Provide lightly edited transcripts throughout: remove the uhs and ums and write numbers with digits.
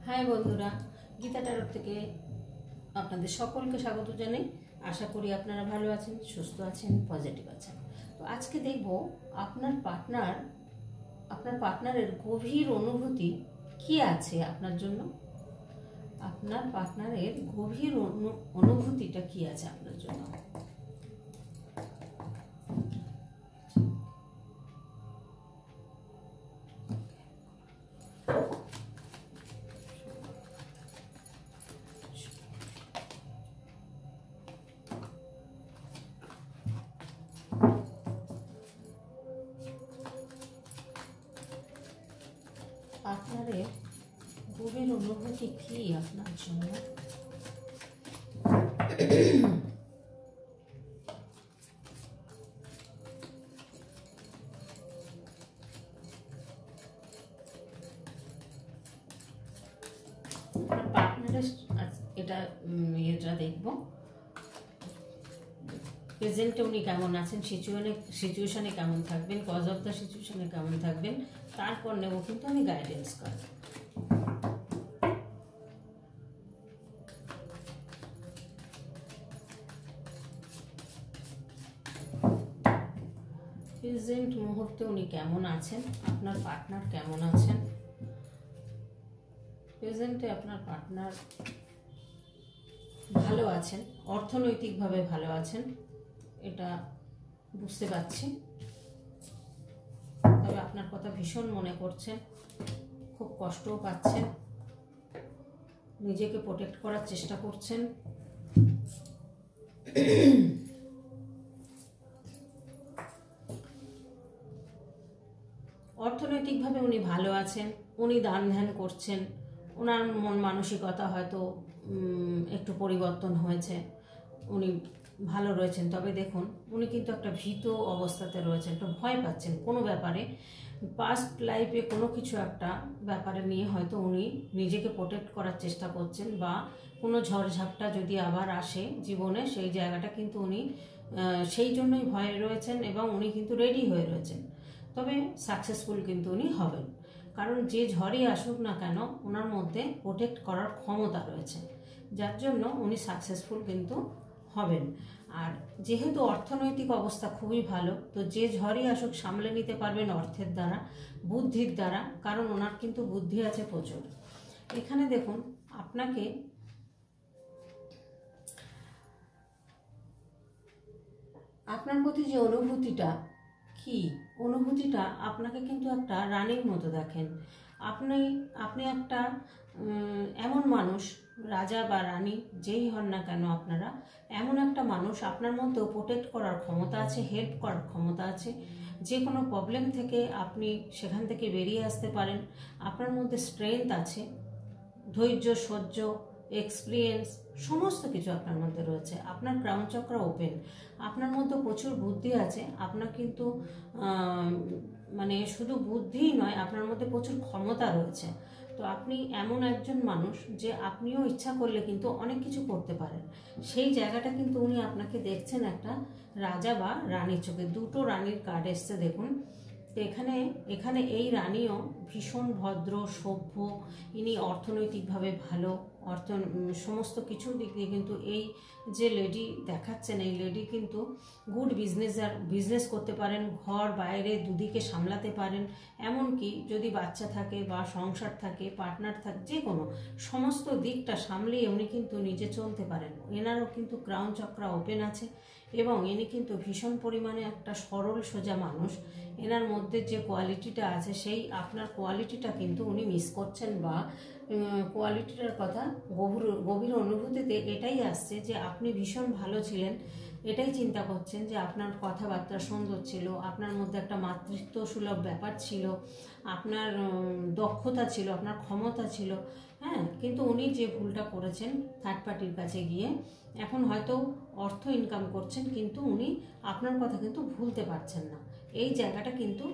High বন্ধুরা, Gita tarot থেকে আপনাদের সকলকে স্বাগত জানাই। আশা করি আপনারা ভালো আছেন, সুস্থ আছেন, পজিটিভ আছেন। তো আজকে দেখব আপনার পার্টনারের গভীর অনুভূতি কি আছে আপনার জন্য। আপনার পার্টনারের গভীর অনুভূতিটা কি আছে আপনার জন্য। পার্টনারের গভীর অনুভূতি কি আপনার জন্য। পার্টনারের এটা দেখব প্রেজেন্টে উনি কেমন আছেন, সিচুয়েশনে কেমন থাকবেন, কজ অফ দ্য সিচুয়েশনে কেমন থাকবেন, তারপর নেব কিন্তু আমি গাইডেন্স কার্ড। প্রেজেন্ট মুহূর্তে উনি কেমন আছেন, আপনার পার্টনার কেমন আছেন। প্রেজেন্টে আপনার পার্টনার ভালো আছেন, অর্থনৈতিকভাবে ভালো আছেন, এটা বুঝতে পারছি। তবে আপনার কথা ভীষণ মনে করছেন, খুব কষ্টও পাচ্ছেন, নিজেকে প্রোটেক্ট করার চেষ্টা করছেন। অর্থনৈতিকভাবে উনি ভালো আছেন, উনি দান ধ্যান করছেন, ওনার মন মানসিকতা হয়তো একটু পরিবর্তন হয়েছে, উনি ভালো রয়েছেন। তবে দেখুন উনি কিন্তু একটা ভীত অবস্থাতে রয়েছেন, একটু ভয় পাচ্ছেন কোনো ব্যাপারে, পাস্ট লাইফে কোনো কিছু একটা ব্যাপারে নিয়ে হয়তো উনি নিজেকে প্রোটেক্ট করার চেষ্টা করছেন, বা কোনো ঝড়ঝাপটা যদি আবার আসে জীবনে সেই জায়গাটা কিন্তু উনি সেই জন্যই ভয়ে রয়েছেন, এবং উনি কিন্তু রেডি হয়ে রয়েছেন। তবে সাকসেসফুল কিন্তু উনি হবেন, কারণ যে ঝড়ই আসুক না কেন ওনার মধ্যে প্রোটেক্ট করার ক্ষমতা রয়েছে, যার জন্য উনি সাকসেসফুল কিন্তু হবেন। আর যেহেতু অর্থনৈতিক অবস্থা খুবই ভালো, তো যে ঝড়ই আসুক সামলে নিতে পারবেন অর্থের দ্বারা, বুদ্ধির দ্বারা, কারণ ওনার কিন্তু বুদ্ধি আছে প্রচুর। এখানে দেখুন আপনার প্রতি যে অনুভূতিটা কি, অনুভূতিটা আপনাকে কিন্তু একটা রানীর মতো দেখেন। আপনি একটা এমন মানুষ, রাজা বা রানী যেই হন না কেন আপনারা, এমন একটা মানুষ আপনার মধ্যেও প্রোটেক্ট করার ক্ষমতা আছে, হেল্প করার ক্ষমতা আছে। যে কোনো প্রবলেম থেকে আপনি সেখান থেকে বেরিয়ে আসতে পারেন। আপনার মধ্যে স্ট্রেংথ আছে, ধৈর্য, সহ্য, এক্সপিরিয়েন্স সমস্ত কিছু আপনার মধ্যে রয়েছে। আপনার ক্রাউন চক্র ওপেন, আপনার মধ্যে প্রচুর বুদ্ধি আছে। আপনার কিন্তু মানে শুধু বুদ্ধিই নয়, আপনার মধ্যে প্রচুর ক্ষমতা রয়েছে। তো আপনি এমন একজন মানুষ যে আপনিও ইচ্ছা করলে কিন্তু অনেক কিছু করতে পারেন। সেই জায়গাটা কিন্তু উনি আপনাকে দেখছেন একটা রাজা বা রানীর চোখে। দুটো রানীর কার্ড এসছে দেখুন। তো এখানে এই রানীও ভীষণ ভদ্র, সভ্য, ইনি অর্থনৈতিকভাবে ভালো, সমস্ত কিছুর দিক দিয়ে কিন্তু এই যে লেডি দেখাচ্ছেন, এই লেডি কিন্তু গুড বিজনেস করতে পারেন, ঘর বাইরে দুদিকে সামলাতে পারেন। এমনকি যদি বাচ্চা থাকে বা সংসার থাকে, পার্টনার থাকে, যে কোনো সমস্ত দিকটা সামলিয়ে উনি কিন্তু নিজে চলতে পারেন। এনারও কিন্তু ক্রাউন চক্র ওপেন আছে, এবং ইনি কিন্তু ভীষণ পরিমাণে একটা সরল সোজা মানুষ। এনার মধ্যে যে কোয়ালিটিটা আছে, সেই আপনার কোয়ালিটিটা কিন্তু উনি মিস করছেন, বা কোয়ালিটিটার কথা গভীর অনুভূতিতে এটাই আসছে যে আপনি ভীষণ ভালো ছিলেন। এটাই চিন্তা করছেন যে আপনার কথাবার্তা সুন্দর ছিল, আপনার মধ্যে একটা মাতৃত্ব সুলভ ব্যাপার ছিল, আপনার দক্ষতা ছিল, আপনার ক্ষমতা ছিল। হ্যাঁ, কিন্তু উনি যে ভুলটা করেছেন থার্ড পার্টির কাছে গিয়ে, এখন হয়তো অর্থ ইনকাম করছেন, কিন্তু উনি আপনার কথা কিন্তু ভুলতে পারছেন না। এই জায়গাটা কিন্তু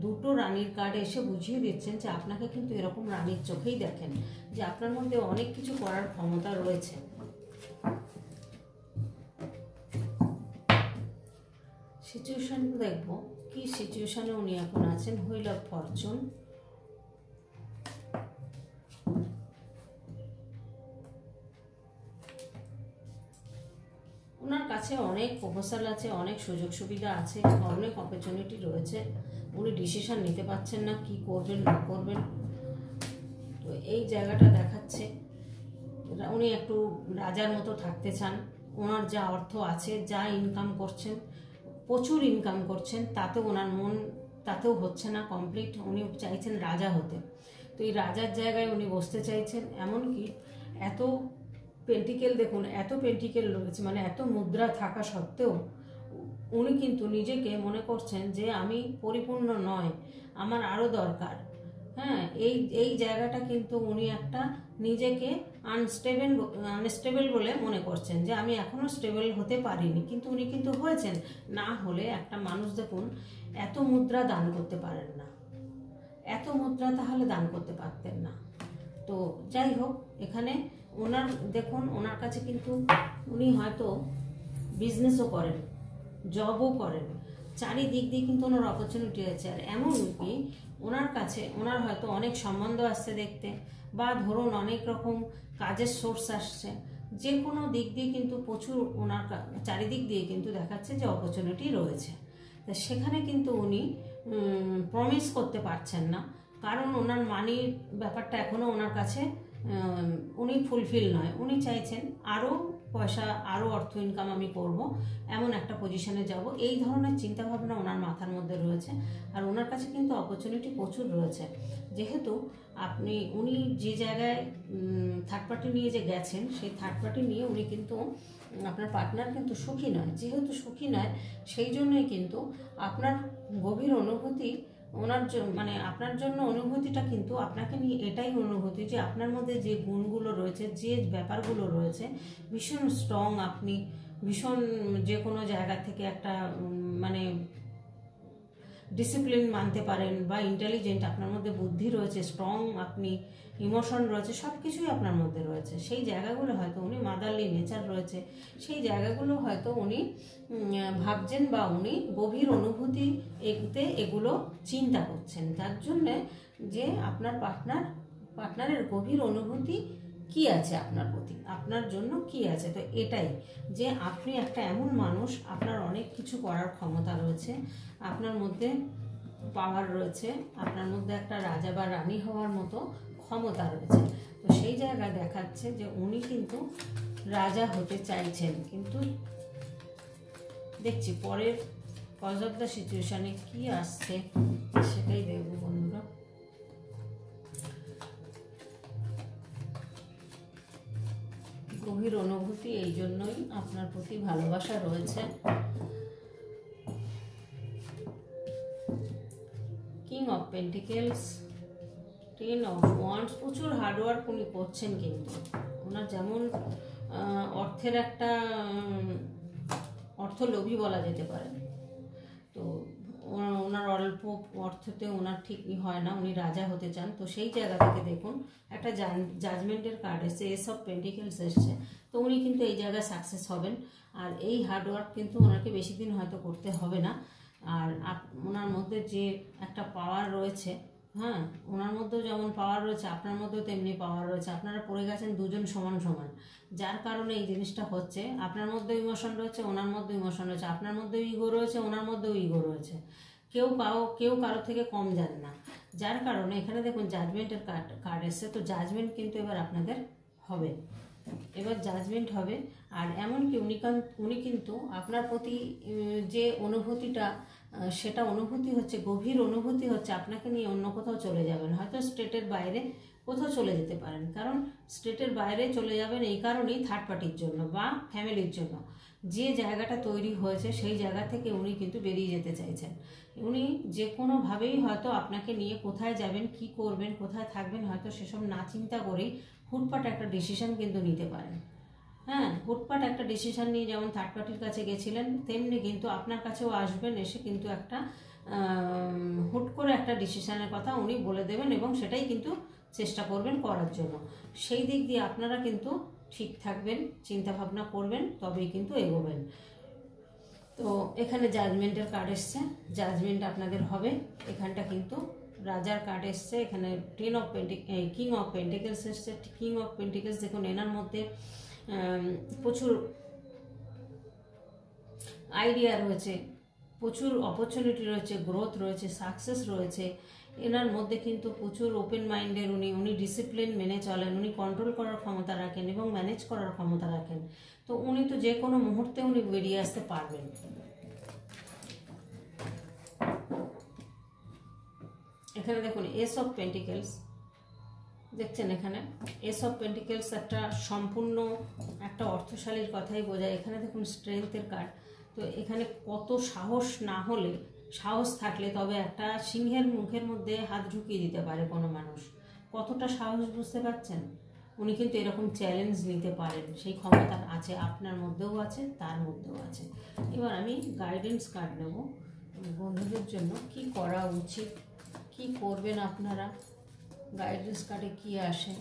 দুটো রানীর কার্ডে এসে বুঝিয়ে দিচ্ছেন যে আপনাকে কিন্তু এরকম রানীর চোখেই দেখেন, যে আপনার মধ্যে অনেক কিছু করার ক্ষমতা রয়েছে। সিচুয়েশন দেখব কি সিচুয়েশনে উনি এখন আছেন। হুইল অফ ফরচুন, কাছে অনেক প্রপোজাল আছে, অনেক সুযোগ সুবিধা আছে, অনেক অপরচুনিটি রয়েছে। উনি ডিসিশন নিতে পারছেন না কি করবেন না করবেন। তো এই জায়গাটা দেখাচ্ছে উনি একটু রাজার মতো থাকতে চান। ওনার যা অর্থ আছে, যা ইনকাম করছেন, প্রচুর ইনকাম করছেন, তাতেও ওনার মন তাতেও হচ্ছে না কমপ্লিট। উনি চাইছেন রাজা হতে। তো এই রাজার জায়গায় উনি বসতে চাইছেন। এমনকি এত পেন্টিকেল দেখুন, এত পেন্টিকেল রয়েছে, মানে এত মুদ্রা থাকা সত্ত্বেও উনি কিন্তু নিজেকে মনে করছেন যে আমি পরিপূর্ণ নয়, আমার আরও দরকার। হ্যাঁ, এই জায়গাটা কিন্তু উনি একটা নিজেকে আনস্টেবল বলে মনে করছেন, যে আমি এখনো স্টেবল হতে পারিনি। কিন্তু উনি কিন্তু হয়েছেন। না হলে একটা মানুষ দেখুন এত মুদ্রা দান করতে পারেন না, এত মুদ্রা তাহলে দান করতে পারতেন না। তো যাই হোক, এখানে ওনার দেখুন, ওনার কাছে কিন্তু উনি হয়তো বিজনেসও করেন, জবও করেন, চারিদিক দিয়ে কিন্তু ওনার অপরচুনিটি আছে। আর এমনকি ওনার কাছে ওনার হয়তো অনেক সম্বন্ধ আসছে দেখতে, বা ধরুন অনেক রকম কাজের সোর্স আসছে, যে কোনো দিক দিয়ে কিন্তু প্রচুর ওনার চারিদিক দিয়ে কিন্তু দেখাচ্ছে যে অপরচুনিটি রয়েছে। তা সেখানে কিন্তু উনি প্রমিস করতে পারছেন না, কারণ ওনার মানির ব্যাপারটা এখনও ওনার কাছে উনি ফুলফিল নয়। উনি চাইছেন আরও পয়সা, আরও অর্থ ইনকাম আমি করব, এমন একটা পজিশনে যাব, এই ধরনের চিন্তাভাবনা ওনার মাথার মধ্যে রয়েছে। আর ওনার কাছে কিন্তু অপরচুনিটি প্রচুর রয়েছে, যেহেতু উনি যে জায়গায় থার্ড পার্টি নিয়ে যে গেছেন, সেই থার্ড পার্টি নিয়ে উনি কিন্তু আপনার পার্টনার কিন্তু সুখী নয়। যেহেতু সুখী নয়, সেই জন্যই কিন্তু আপনার গভীর অনুভূতি ওনার মানে আপনার জন্য অনুভূতিটা কিন্তু আপনাকে নিয়ে এটাই অনুভূতি যে আপনার মধ্যে যে গুণগুলো রয়েছে, যে ব্যাপারগুলো রয়েছে, ভীষণ স্ট্রং আপনি, ভীষণ যে কোনো জায়গা থেকে একটা মানে ডিসিপ্লিন মানতে পারেন, বা ইন্টেলিজেন্ট, আপনার মধ্যে বুদ্ধি রয়েছে, স্ট্রং আপনি, ইমোশন রয়েছে, সব কিছুই আপনার মধ্যে রয়েছে। সেই জায়গাগুলো হয়তো উনি মাদারলি নেচার রয়েছে, সেই জায়গাগুলো হয়তো উনি ভাবছেন, বা উনি গভীর অনুভূতি এগুলো চিন্তা করছেন, যার জন্যে যে আপনার পার্টনারের গভীর অনুভূতি কি আছে আপনার প্রতি, আপনার জন্য কি আছে। তো এটাই যে আপনি একটা এমন মানুষ, আপনার অনেক কিছু করার ক্ষমতা রয়েছে, আপনার মধ্যে পাওয়ার রয়েছে, আপনার মধ্যে একটা রাজা বা রানী হওয়ার মতো ক্ষমতা রয়েছে। তো সেই জায়গায় দেখাচ্ছে যে উনি কিন্তু রাজা হতে চাইছেন। কিন্তু দেখছি পরের কজ অফ দ্য সিচুয়েশনে কি আসছে সেটাই দেখব বন্ধুরা। গভীর অনুভূতি, এই জন্যই আপনার প্রতি ভালোবাসা রয়েছে। King of pentacles, 10 of wands, প্রচুর হার্ডওয়ার্ক উনি করছেন, কিন্তু ওনার যেমন অর্থের একটা অর্থলোভী বলা যেতে পারে। তো ওনার অল্প অর্থতে ওনার ঠিক হয় না, উনি রাজা হতে চান। তো সেই জায়গা থেকে দেখুন একটা জাজমেন্টের কার্ড এসছে, এস অফ পেন্টিকেলস এসছে। তো উনি কিন্তু এই জায়গায় সাকসেস হবেন। আর এই হার্ডওয়ার্ক কিন্তু ওনাকে বেশি দিন হয়তো করতে হবে না। আর ওনার মধ্যে যে একটা পাওয়ার রয়েছে, হ্যাঁ, ওনার মধ্যেও যেমন পাওয়ার রয়েছে, আপনার মধ্যেও তেমনি পাওয়ার রয়েছে। আপনারা পড়ে গেছেন দুজন সমান সমান, যার কারণে এই জিনিসটা হচ্ছে। আপনার মধ্যে ইমোশন রয়েছে, ওনার মধ্যে ইমোশন রয়েছে, আপনার মধ্যেও ইগো রয়েছে, ওনার মধ্যেও ইগো রয়েছে। কেউ কারো থেকে কম যান না, যার কারণে এখানে দেখুন জাজমেন্টের কার্ড এসছে। তো জাজমেন্ট কিন্তু এবার আপনাদের হবে, এবার জাজমেন্ট হবে। আর এমনকি উনি কিন্তু আপনার প্রতি যে অনুভূতিটা, সেটা অনুভূতি হচ্ছে, গভীর অনুভূতি হচ্ছে আপনাকে নিয়ে অন্য কোথাও চলে যাবেন, হয়তো স্টেটের বাইরে কোথাও চলে যেতে পারেন। কারণ স্টেটের বাইরে চলে যাবেন এই কারণেই থার্ড পার্টির জন্য বা ফ্যামিলির জন্য। যে জায়গাটা তৈরি হয়েছে সেই জায়গা থেকে উনি কিন্তু বেরিয়ে যেতে চাইছেন। উনি যে কোনোভাবেই হয়তো আপনাকে নিয়ে কোথায় যাবেন, কি করবেন, কোথায় থাকবেন, হয়তো সেসব না চিন্তা করেই হুটপাট একটা ডিসিশন কিন্তু নিতে পারেন। হ্যাঁ, হুটপাট একটা ডিসিশন নিয়ে যেমন থার্ড পার্টির কাছে গেছিলেন, তেমনি কিন্তু আপনার কাছেও আসবেন, এসে কিন্তু একটা হুট করে একটা ডিসিশনের কথা উনি বলে দেবেন, এবং সেটাই কিন্তু চেষ্টা করবেন করার জন্য। সেই দিক দিয়ে আপনারা কিন্তু ঠিক থাকবেন, চিন্তা ভাবনা করবেন, তবেই কিন্তু এগোবেন। তো এখানে জাজমেন্টের কার্ড এসছে, জাজমেন্ট আপনাদের হবে। এখানটা কিন্তু রাজার কার্ড এসছে, এখানে কিং অফ পেন্টিকেলস এসছে। কিং অফ পেন্টিকেলস দেখুন, এনার মধ্যে প্রচুর আইডিয়া রয়েছে, প্রচুর অপরচুনিটি রয়েছে, গ্রোথ রয়েছে, সাকসেস রয়েছে। এনার মধ্যে কিন্তু প্রচুর ওপেন মাইন্ডের উনি ডিসিপ্লিন মেনে চলেন, উনি কন্ট্রোল করার ক্ষমতা রাখেন এবং ম্যানেজ করার ক্ষমতা রাখেন। তো উনি তো যে কোনো মুহূর্তে উনি বেরিয়ে আসতে পারবেন। এখানে দেখুন এস অফ পেন্টিকেলস দেখছেন, এখানে এস অফ পেন্টিকেলস একটা সম্পূর্ণ একটা অর্থশালীর কথাই বোঝায়। এখানে দেখুন স্ট্রেংথের কার্ড। তো এখানে কত সাহস না হলে, সাহস থাকলে তবে একটা সিংহের মুখের মধ্যে হাত ঢুকিয়ে দিতে পারে কোনো মানুষ। কতটা সাহস বুঝতে পারছেন? উনি কিন্তু এরকম চ্যালেঞ্জ নিতে পারেন, সেই ক্ষমতা আছে, আপনার মধ্যেও আছে, তার মধ্যেও আছে। এবার আমি গাইডেন্স কার্ড নেব বন্ধুদের জন্য, কি করা উচিত, কি করবেন আপনারা, গাইডেন্স কার্ডে কি আসে।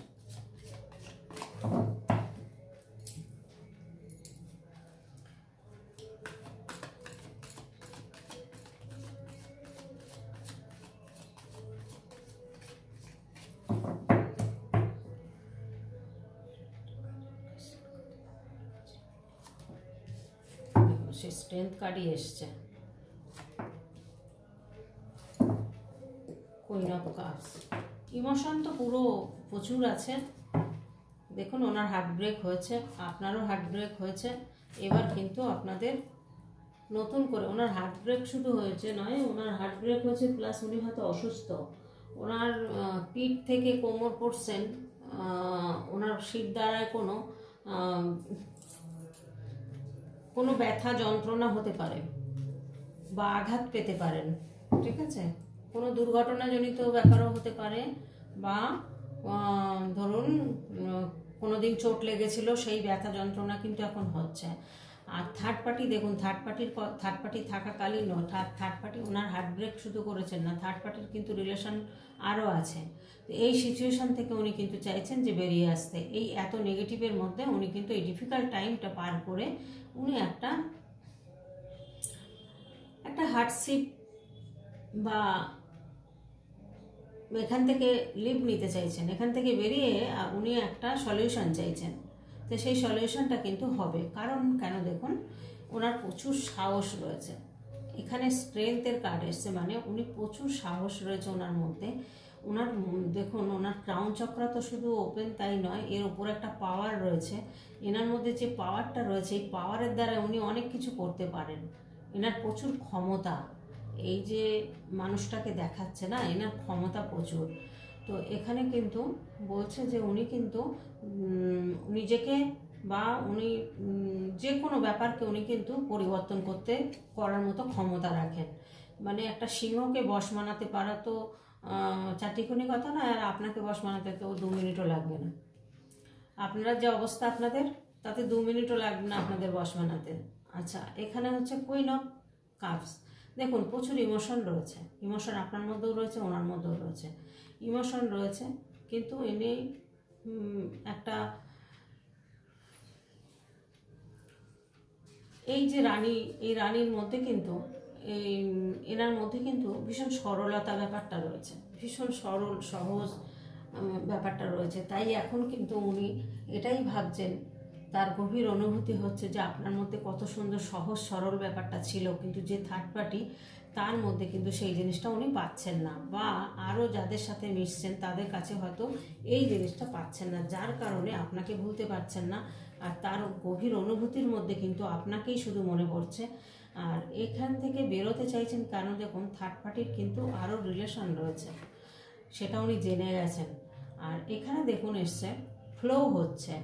সে স্ট্রেংথ কার্ডই এসছে, কুইন অফ কাপস। ইমোশন তো পুরো প্রচুর আছে। দেখুন ওনার হার্ট ব্রেক হয়েছে, আপনারও হার্ট ব্রেক হয়েছে। এবার কিন্তু আপনাদের নতুন করে, ওনার হার্ট ব্রেক শুধু হয়েছে নয়, ওনার হার্ট ব্রেক হয়েছে প্লাস উনি হয়তো অসুস্থ। ওনার পিঠ থেকে কোমর পড়ছেন, ওনার শির দ্বারায় কোনো ব্যথা যন্ত্রণা হতে পারে বা আঘাত পেতে পারেন, ঠিক আছে? কোনো দুর্ঘটনাজনিত ব্যাপারও হতে পারে, বা ধরুন কোনোদিন চোট লেগেছিল, সেই ব্যথা যন্ত্রণা কিন্তু এখন হচ্ছে। আর থার্ড পার্টি দেখুন, থার্ড পার্টি থাকাকালীনও থার্ড পার্টি ওনার হার্ট ব্রেক শুধু করেছেন না, থার্ড পার্টির কিন্তু রিলেশন আরও আছে। তো এই সিচুয়েশন থেকে উনি কিন্তু চাইছেন যে বেরিয়ে আসতে। এই এত নেগেটিভের মধ্যে উনি কিন্তু এই ডিফিকাল্ট টাইমটা পার করে উনি একটা হার্ডশিপ বা এখান থেকে লিভ নিতে চাইছেন, এখান থেকে বেরিয়ে উনি একটা সলিউশন চাইছেন। তো সেই সলিউশনটা কিন্তু হবে। কারণ কেন দেখুন, ওনার প্রচুর সাহস রয়েছে। এখানে স্ট্রেংথের কার্ড এসছে, মানে উনি প্রচুর সাহস রয়েছে ওনার মধ্যে। ওনার দেখুন ওনার ক্রাউন চক্র তো শুধু ওপেন তাই নয়, এর ওপর একটা পাওয়ার রয়েছে। এনার মধ্যে যে পাওয়ারটা রয়েছে, এই পাওয়ারের দ্বারা উনি অনেক কিছু করতে পারেন। এনার প্রচুর ক্ষমতা, এই যে মানুষটাকে দেখাচ্ছে না, এনার ক্ষমতা প্রচুর। তো এখানে কিন্তু বলছে যে উনি কিন্তু নিজেকে বা উনি যে কোনো ব্যাপারকে উনি কিন্তু পরিবর্তন করার মতো ক্ষমতা রাখেন। মানে একটা সিংহকে বশ মানাতে পারা তো চারটিখানি কথা না, আর আপনাকে বশ মানাতে তো 2 মিনিটও লাগবে না। আপনারা যে অবস্থা আপনাদের, তাতে 2 মিনিটও লাগবে না আপনাদের বশ মানাতে। আচ্ছা, এখানে হচ্ছে কুইন অফ কাপস। দেখুন প্রচুর ইমোশন রয়েছে, ইমোশন আপনার মধ্যেও রয়েছে, ওনার মধ্যেও রয়েছে, ইমোশন রয়েছে। কিন্তু ইনি একটা, এই যে রানী, এই রানীর মধ্যে কিন্তু এনার মধ্যে কিন্তু ভীষণ সরলতা ব্যাপারটা রয়েছে, ভীষণ সরল সহজ ব্যাপারটা রয়েছে। তাই এখন কিন্তু উনি এটাই ভাবছেন, তার গভীর অনুভূতি হচ্ছে যে আপনার মধ্যে কত সুন্দর সহজ সরল ব্যাপারটা ছিল, কিন্তু যে থার্ড পার্টি তার মধ্যে কিন্তু সেই জিনিসটা উনি পাচ্ছেন না, বা আরও যাদের সাথে মিশছেন তাদের কাছে হয়তো এই জিনিসটা পাচ্ছেন না, যার কারণে আপনাকে ভুলতে পারছেন না। আর তার গভীর অনুভূতির মধ্যে কিন্তু আপনাকেই শুধু মনে পড়ছে। আর এখান থেকে বেরোতে চাইছেন, কারণ দেখুন থার্ড পার্টির কিন্তু আরও রিলেশন রয়েছে, সেটা উনি জেনে গেছেন। আর এখানে দেখুন এসছে ফ্লো হচ্ছে,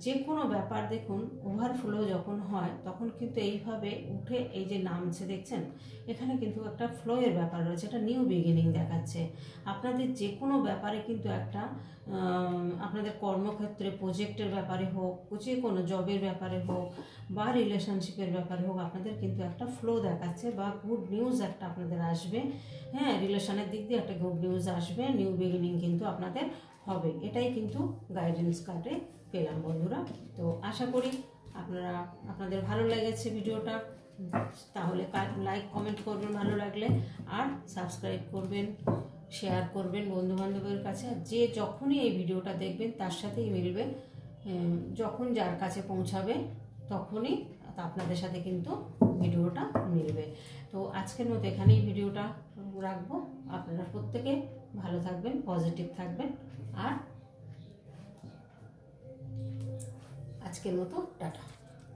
যে কোনো ব্যাপার দেখুন ওভারফ্লো যখন হয় তখন কিন্তু এইভাবে উঠে এই যে নামছে দেখছেন, এখানে কিন্তু একটা ফ্লোয়ের ব্যাপার রয়েছে, একটা নিউ বিগিনিং দেখাচ্ছে। আপনাদের যে কোনো ব্যাপারে কিন্তু একটা আপনাদের কর্মক্ষেত্রে প্রজেক্টের ব্যাপারে হোক, যে কোনো জবের ব্যাপারে হোক বা রিলেশনশিপের ব্যাপারে হোক, আপনাদের কিন্তু একটা ফ্লো দেখাচ্ছে বা গুড নিউজ একটা আপনাদের আসবে। হ্যাঁ, রিলেশনের দিক দিয়ে একটা গুড নিউজ আসবে, নিউ বিগিনিং কিন্তু আপনাদের হবে। এটাই কিন্তু গাইডেন্স কার্ডে পেলাম বন্ধুরা। তো আশা করি আপনাদের ভালো লেগেছে ভিডিওটা। তাহলে লাইক কমেন্ট করবেন ভালো লাগলে, আর সাবস্ক্রাইব করবেন, শেয়ার করবেন বন্ধুবান্ধবের কাছে। যে যখনই এই ভিডিওটা দেখবেন তার সাথেই মিলবে, যখন যার কাছে পৌঁছাবে তখনই আপনাদের সাথে কিন্তু ভিডিওটা মিলবে। তো আজকের মতো এখানেই ভিডিওটা রাখবো। আপনারা প্রত্যেকে ভালো থাকবেন, পজিটিভ থাকবেন, আর আজকের মতো টাটা।